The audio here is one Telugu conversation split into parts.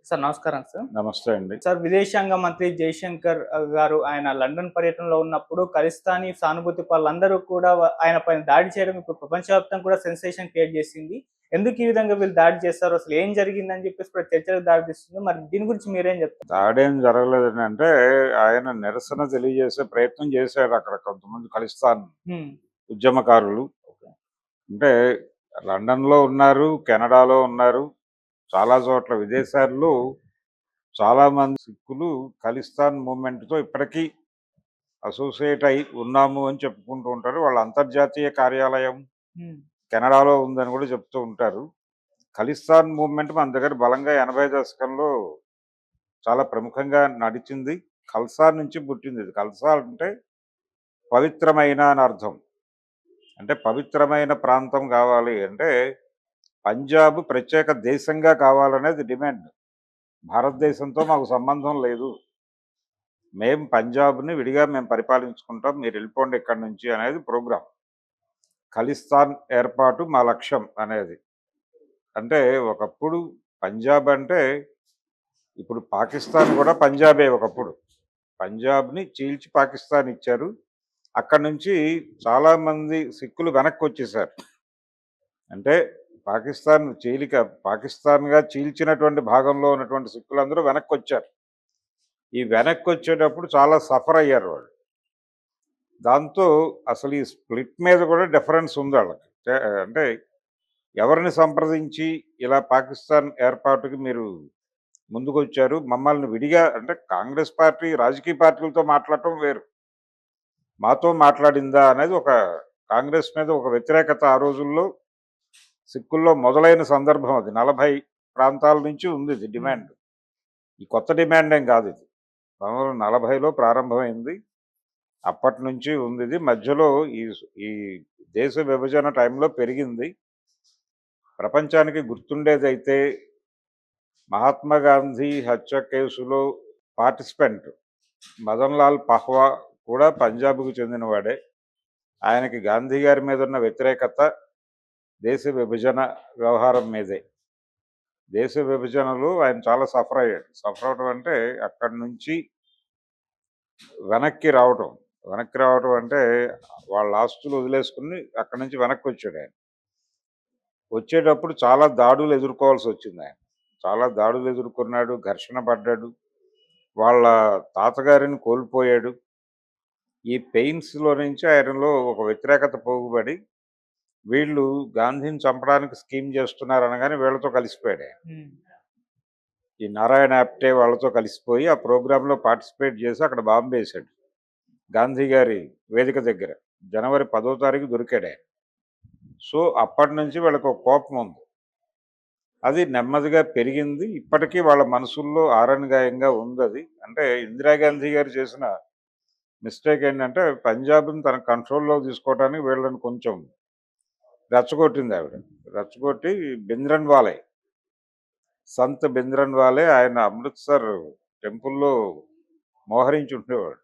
సార్ నమస్కారం సార్. నమస్తే అండి. సార్ విదేశాంగ మంత్రి జైశంకర్ గారు ఆయన లండన్ పర్యటనలో ఉన్నప్పుడు ఖలిస్తానీ సానుభూతి పరులందరూ కూడా ఆయన పైన దాడి చేయడం ఇప్పుడు ప్రపంచవ్యాప్తంగా కూడా సెన్సేషన్ క్రియేట్ చేసింది. ఎందుకు ఈ విధంగా వీళ్ళు దాడి చేస్తారు? అసలు ఏం జరిగిందని చెప్పేసి కూడా చర్చలకు దారితీస్తుంది. మరి దీని గురించి మీరేం చెప్తారు? దాడేం జరగలేదని అంటే ఆయన నిరసన తెలియజేసే ప్రయత్నం చేశారు అక్కడ కొంతమంది ఖలిస్తాన్ హ్మ్. ఉద్యమకారులు. ఓకే. అంటే లండన్‌లో ఉన్నారు, కెనడాలో ఉన్నారు. చాలా చోట్ల విదేశాల్లో చాలామంది సిక్కులు ఖలిస్తాన్ మూవ్‌మెంట్‌తో ఇప్పటికీ అసోసియేట్ అయి ఉన్నాము అని చెప్పుకుంటూ ఉంటారు. వాళ్ళ అంతర్జాతీయ కార్యాలయం హ్మ్. కెనడాలో ఉందని కూడా చెప్తూ ఉంటారు. ఖలిస్తాన్ మూవ్‌మెంట్ మన దగ్గర బలంగా 80 దశకంలో చాలా ప్రముఖంగా నడిచింది. ఖల్సా నుంచి పుట్టింది ఇది. ఖల్సా అంటే పవిత్రమైన అని అర్థం. అంటే పవిత్రమైన ప్రాంతం కావాలి అంటే పంజాబ్ ప్రత్యేక దేశంగా కావాలనేది డిమాండ్. భారతదేశంతో మాకు సంబంధం లేదు. మేము పంజాబ్‌ని విడిగా మేము పరిపాలించుకుంటాం. మీరు వెళ్ళిపోండి ఇక్కడి నుంచి అనేది ప్రోగ్రామ్. ఖలిస్తాన్ ఏర్పాటు మా లక్ష్యం అనేది. అంటే ఒకప్పుడు పంజాబ్ అంటే ఇప్పుడు పాకిస్తాన్ కూడా పంజాబే ఒకప్పుడు. పంజాబ్‌ని చీల్చి పాకిస్తాన్ ఇచ్చారు. అక్కడి నుంచి చాలామంది సిక్కులు వెనక్కొచ్చేశారు. అంటే పాకిస్తాన్‌గా చీల్చినటువంటి భాగంలో ఉన్నటువంటి సిక్కులందరూ వెనక్కొచ్చారు. ఈ వెనక్కొచ్చేటప్పుడు చాలా సఫర్ అయ్యారు వాళ్ళు. దాంతో అసలు ఈ స్ప్లిట్ మీద కూడా డిఫరెన్స్ ఉంది వాళ్ళకి. అంటే ఎవరిని సంప్రదించి ఇలా పాకిస్తాన్ ఏర్పాటుకి మీరు ముందుకొచ్చారు? మమ్మల్ని విడిగా అంటే కాంగ్రెస్ పార్టీ రాజకీయ పార్టీలతో మాట్లాడటం వేరు. మాతో మాట్లాడిందా అనేది ఒక కాంగ్రెస్ మీద ఒక వ్యతిరేకత ఆ రోజుల్లో సిక్కుల్లో మొదలైన సందర్భం అది. 40 ప్రాంతాల నుంచి ఉంది ఇది డిమాండ్. ఈ కొత్త డిమాండ్ ఏం కాదు ఇది. 1940లో ప్రారంభమైంది. అప్పటి నుంచి ఉంది ఇది. మధ్యలో ఈ ఈ దేశ విభజన టైంలో పెరిగింది. ప్రపంచానికి గుర్తుండేదైతే మహాత్మా గాంధీ హత్య కేసులో పార్టిసిపెంట్ మదన్ లాల్ పహ్వా కూడా పంజాబ్‌కు చెందినవాడే. ఆయనకి గాంధీ గారి మీద ఉన్న వ్యతిరేకత దేశ విభజన వ్యవహారం మీదే. దేశ విభజనలో ఆయన చాలా సఫర్ అయ్యాడు. సఫర్ అవ్వడం అంటే అక్కడి నుంచి వెనక్కి రావటం. వెనక్కి రావటం అంటే వాళ్ళ ఆస్తులు వదిలేసుకుని అక్కడి నుంచి వెనక్కి వచ్చాడు ఆయన. వచ్చేటప్పుడు చాలా దాడులు ఎదుర్కోవాల్సి వచ్చింది ఆయన. చాలా దాడులు ఎదుర్కొన్నాడు, ఘర్షణ పడ్డాడు. వాళ్ళ తాతగారిని కోల్పోయాడు. ఈ పెయిన్స్‌లో నుంచి ఆయనలో ఒక వ్యతిరేకత పోగుబడి వీళ్ళు గాంధీని చంపడానికి స్కీమ్ చేస్తున్నారు అనగానే వీళ్ళతో కలిసిపోయాడు ఆయన. ఈ నారాయణ ఆప్టే వాళ్ళతో కలిసిపోయి ఆ ప్రోగ్రాంలో పార్టిసిపేట్ చేసి అక్కడ బాంబు వేశాడు. గాంధీ గారి వేదిక దగ్గర. జనవరి 10వ తారీఖు దొరికాడు ఆయన. సో అప్పటి నుంచి వీళ్ళకి ఒక కోపం ఉంది. అది నెమ్మదిగా పెరిగింది. ఇప్పటికీ వాళ్ళ మనసుల్లో ఆరనిగాయంగా ఉందది. అంటే ఇందిరాగాంధీ గారు చేసిన మిస్టేక్ ఏంటంటే పంజాబ్‌ని తన కంట్రోల్‌లో తీసుకోవడానికి వీళ్ళని కొంచెం రెచ్చగొట్టింది ఆవిడ. రెచ్చగొట్టి భింద్రన్‌వాలే, సంత్ భింద్రన్‌వాలే ఆయన అమృత్సర్ టెంపుల్‌లో మోహరించి ఉండేవాడు.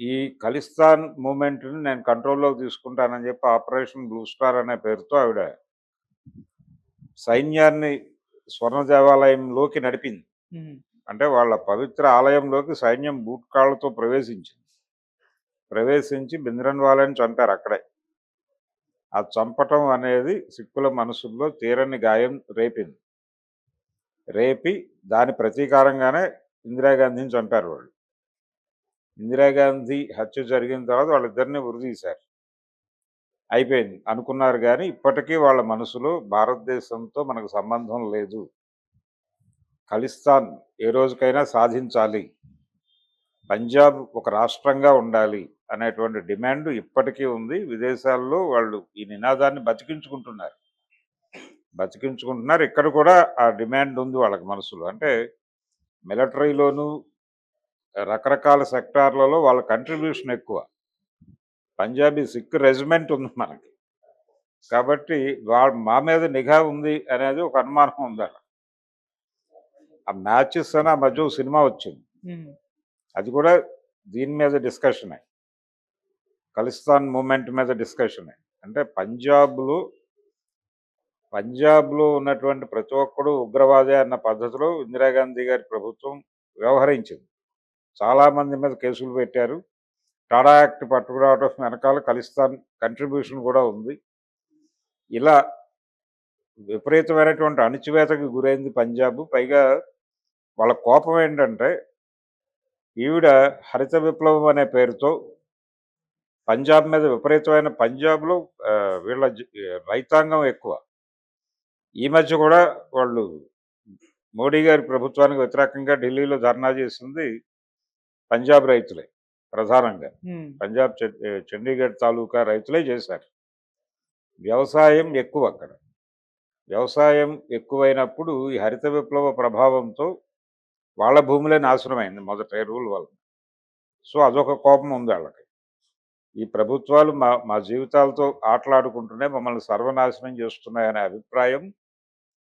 ఈ ఖలిస్తాన్ మూవ్‌మెంట్‌ని నేను కంట్రోల్‌లోకి తీసుకుంటానని చెప్పి ఆపరేషన్ బ్లూ స్టార్ అనే పేరుతో ఆవిడ సైన్యాన్ని స్వర్ణ దేవాలయంలోకి నడిపింది. అంటే వాళ్ళ పవిత్ర ఆలయంలోకి సైన్యం బూట్కాళ్ళతో ప్రవేశించింది. ప్రవేశించి భింద్రన్‌వాలాని చంపారు అక్కడే. ఆ చంపటం అనేది సిక్కుల మనసుల్లో తీరని గాయం రేపింది. రేపి దాని ప్రతీకారంగానే ఇందిరాగాంధీని చంపారు వాళ్ళు. ఇందిరాగాంధీ హత్య జరిగిన తర్వాత వాళ్ళిద్దరిని ఉరితీశారు. అయిపోయింది అనుకున్నారు కానీ ఇప్పటికీ వాళ్ళ మనసులో భారతదేశంతో మనకు సంబంధం లేదు. ఖలిస్తాన్ ఏ రోజుకైనా సాధించాలి. పంజాబ్ ఒక రాష్ట్రంగా ఉండాలి అనేటువంటి డిమాండ్ ఇప్పటికీ ఉంది. విదేశాల్లో వాళ్ళు ఈ నినాదాన్ని బతికించుకుంటున్నారు. ఇక్కడ కూడా ఆ డిమాండ్ ఉంది వాళ్ళకి మనసులో. అంటే మిలిటరీలోను రకరకాల సెక్టార్లలో వాళ్ళ కంట్రిబ్యూషన్ ఎక్కువ. పంజాబీ సిక్ రెజిమెంట్ ఉంది మనకి. కాబట్టి మా మీద నిఘా ఉంది అనేది ఒక అనుమానం ఉంది అక్కడ. ఆ మ్యాచెస్ అని ఆ మధ్య సినిమా వచ్చింది. అది కూడా దీని మీద డిస్కషనే. ఖలిస్తాన్ మూవ్‌మెంట్ మీద డిస్కషనే. అంటే పంజాబ్‌లో పంజాబ్లో ఉన్నటువంటి ప్రతి ఒక్కడు ఉగ్రవాదే అన్న పద్ధతిలో ఇందిరాగాంధీ గారి ప్రభుత్వం వ్యవహరించింది. చాలామంది మీద కేసులు పెట్టారు. టాడా యాక్ట్ పట్టుకురావడం వెనకాల ఖలిస్తాన్ కంట్రిబ్యూషన్ కూడా ఉంది. ఇలా విపరీతమైనటువంటి అణిచివేతకు గురైంది పంజాబ్. పైగా వాళ్ళ కోపం ఏంటంటే ఈవిడ హరిత విప్లవం అనే పేరుతో పంజాబ్ మీద విపరీతమైన పంజాబ్లో వీళ్ళ రైతాంగం ఎక్కువ. ఈ మధ్య కూడా వాళ్ళు మోడీ గారి ప్రభుత్వానికి వ్యతిరేకంగా ఢిల్లీలో ధర్నా చేసింది పంజాబ్ రైతులే ప్రధానంగా. పంజాబ్ చండీగఢ్ తాలూకా రైతులే చేశారు. వ్యవసాయం ఎక్కువ అక్కడ. వ్యవసాయం ఎక్కువైనప్పుడు ఈ హరిత విప్లవ ప్రభావంతో వాళ్ళ భూములే నాశనమైంది మొదట ఎరువుల వల్ల. సో అదొక కోపం ఉంది వాళ్ళకి. ఈ ప్రభుత్వాలు మా మా జీవితాలతో ఆటలాడుకుంటూనే మమ్మల్ని సర్వనాశనం చేస్తున్నాయనే అభిప్రాయం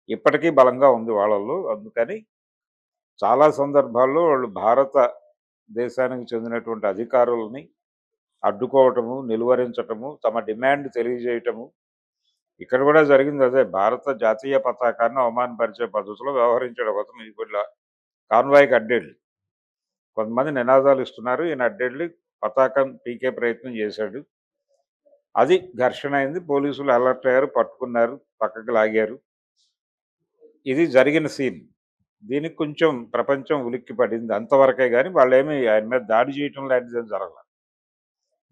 ఇప్పటికీ బలంగా ఉంది వాళ్ళల్లో. అందుకని చాలా సందర్భాల్లో వాళ్ళు భారత దేశానికి చెందినటువంటి అధికారులని అడ్డుకోవటము, నిలువరించటము, తమ డిమాండ్ తెలియజేయటము. ఇక్కడ కూడా జరిగింది అదే. భారత జాతీయ పతాకాన్ని అవమానపరిచే పద్ధతిలో వ్యవహరించాడు ఒకతను. వీళ్ళ కాన్వాయ్కి అడ్డెళ్ళి కొంతమంది నినాదాలు ఇస్తున్నారు. ఈయన అడ్డెళ్ళి పతాకం పీకే ప్రయత్నం చేశాడు. అది ఘర్షణ అయింది. పోలీసులు అలర్ట్ అయ్యారు, పట్టుకున్నారు, పక్కకు లాగారు. ఇది జరిగిన సీన్. దీనికి కొంచెం ప్రపంచం ఉలిక్కి పడింది అంతవరకే. కానీ వాళ్ళేమి ఆయన మీద దాడి చేయటం లాంటిది జరగల.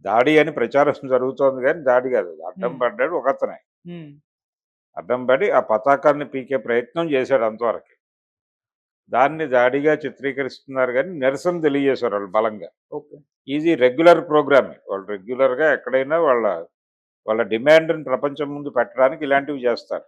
దాడి అని ప్రచారం జరుగుతోంది కానీ దాడి కాదు. అడ్డం పడ్డాడు ఒకతనే. అడ్డం పడి ఆ పతాకాన్ని పీకే ప్రయత్నం చేశాడు అంతవరకే. దాన్ని దాడిగా చిత్రీకరిస్తున్నారు కానీ నిరసన తెలియజేశారు వాళ్ళు బలంగా. ఇది రెగ్యులర్ ప్రోగ్రామే. వాళ్ళు రెగ్యులర్గా ఎక్కడైనా వాళ్ళ డిమాండ్ని ప్రపంచం ముందు పెట్టడానికి ఇలాంటివి చేస్తారు.